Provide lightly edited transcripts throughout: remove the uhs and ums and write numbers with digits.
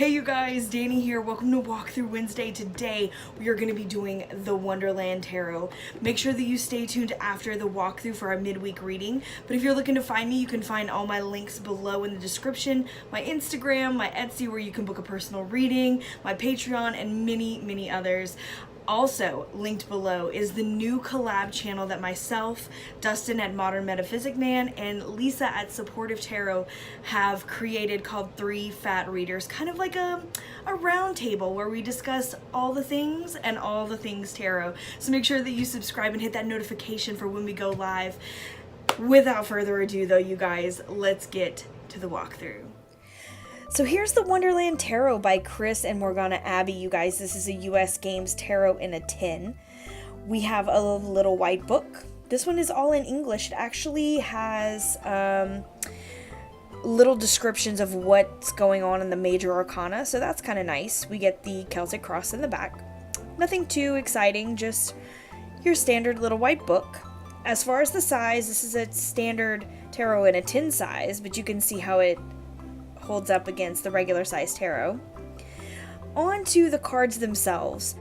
Hey you guys, Dani here. Welcome to Walkthrough Wednesday. Today we are going to be doing the Wonderland Tarot. Make sure that you stay tuned after the walkthrough for our midweek reading. But if you're looking to find me, you can find all my links below in the description. My Instagram, my Etsy where you can book a personal reading, my Patreon, and many others. Also linked below is the new collab channel that myself, Dustin at Modern Metaphysic Man, and Lisa at Supportive Tarot have created called Three Fat Readers, kind of like a round table where we discuss all the things and all the things tarot. So make sure that you subscribe and hit that notification for when we go live. Without further ado though, you guys, let's get to the walkthrough. So here's the Wonderland Tarot by Chris and Morgana Abbey, you guys. This is a US Games Tarot in a tin. We have a little white book. This one is all in English. It actually has little descriptions of what's going on in the major arcana, so that's kind of nice. We get the Celtic cross in the back. Nothing too exciting, just your standard little white book. As far as the size, this is a standard tarot in a tin size, but you can see how it holds up against the regular size tarot. On to the cards themselves.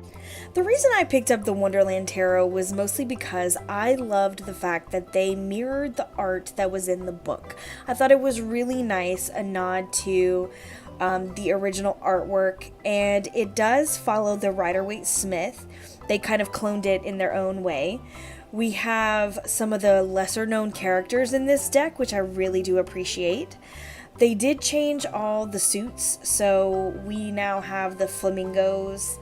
The reason I picked up the Wonderland Tarot was mostly because I loved the fact that they mirrored the art that was in the book. I thought it was really nice, a nod to the original artwork, and it does follow the Rider-Waite-Smith. They kind of cloned it in their own way. We have some of the lesser known characters in this deck, which I really do appreciate. They did change all the suits, so we now have the flamingos,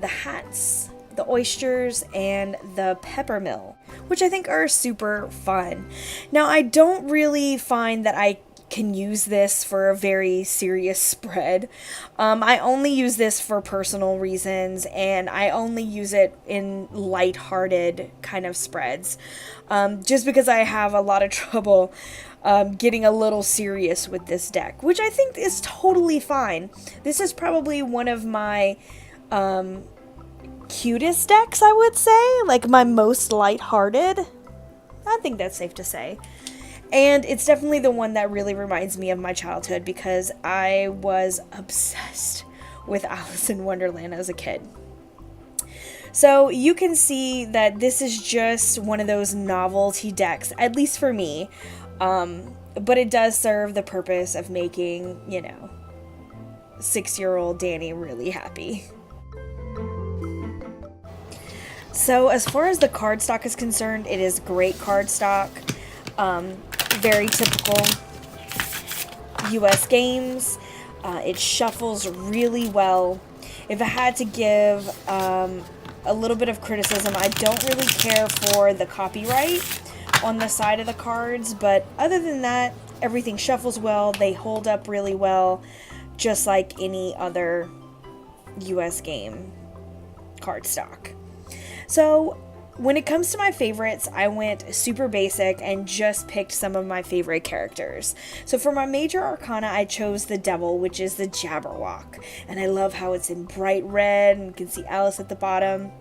the hats, the oysters, and the peppermill, which I think are super fun. Now, I don't really find that I can use this for a very serious spread. I only use this for personal reasons, and I only use it in lighthearted kind of spreads, just because I have a lot of trouble getting a little serious with this deck, which I think is totally fine. This is probably one of my cutest decks, I would say, like my most lighthearted. I think that's safe to say. And it's definitely the one that really reminds me of my childhood because I was obsessed with Alice in Wonderland as a kid. So you can see that this is just one of those novelty decks, at least for me. But it does serve the purpose of making, 6-year-old Dani really happy. So as far as the cardstock is concerned, it is great cardstock. Very typical US Games. It shuffles really well. If I had to give a little bit of criticism, I don't really care for the copyright on the side of the cards, but other than that, everything shuffles well. They hold up really well, just like any other US game cardstock. So when it comes to my favorites, I went super basic and just picked some of my favorite characters. So for my major arcana, I chose the Devil, which is the Jabberwock, and I love how it's in bright red, and you can see Alice at the bottom.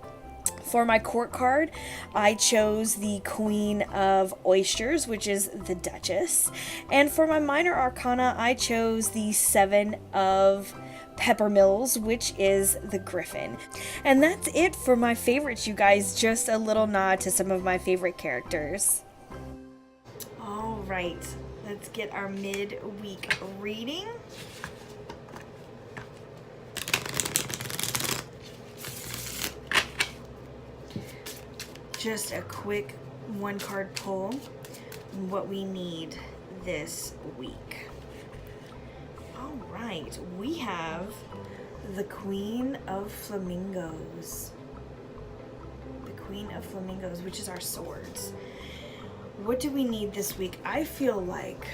For my court card, I chose the Queen of Oysters, which is the Duchess. And for my minor arcana, I chose the Seven of Peppermills, which is the Griffin. And that's it for my favorites, you guys. Just a little nod to some of my favorite characters. All right, let's get our midweek reading. Just a quick one-card pull, what we need this week. All right, we have the Queen of Flamingos. The Queen of Flamingos, which is our swords. What do we need this week? I feel like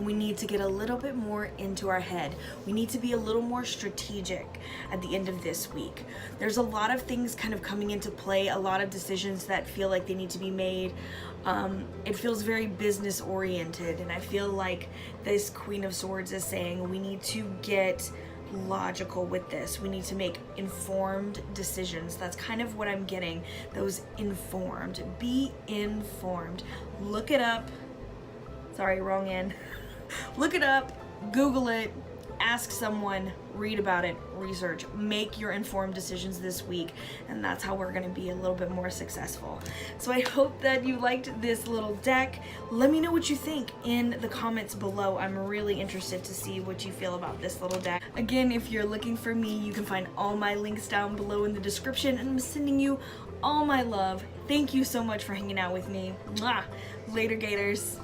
we need to get a little bit more into our head. We need to be a little more strategic at the end of this week. There's a lot of things kind of coming into play, a lot of decisions that feel like they need to be made. It feels very business oriented, and I feel like this Queen of Swords is saying we need to get logical with this. We need to make informed decisions. That's kind of what I'm getting, those informed. Be informed. Look it up. Sorry, wrong end. Look it up, Google it, ask someone, read about it, research, make your informed decisions this week, and that's how we're going to be a little bit more successful. So I hope that you liked this little deck. Let me know what you think in the comments below. I'm really interested to see what you feel about this little deck. Again, if you're looking for me, you can find all my links down below in the description, and I'm sending you all my love. Thank you so much for hanging out with me. Mwah! Later, Gators.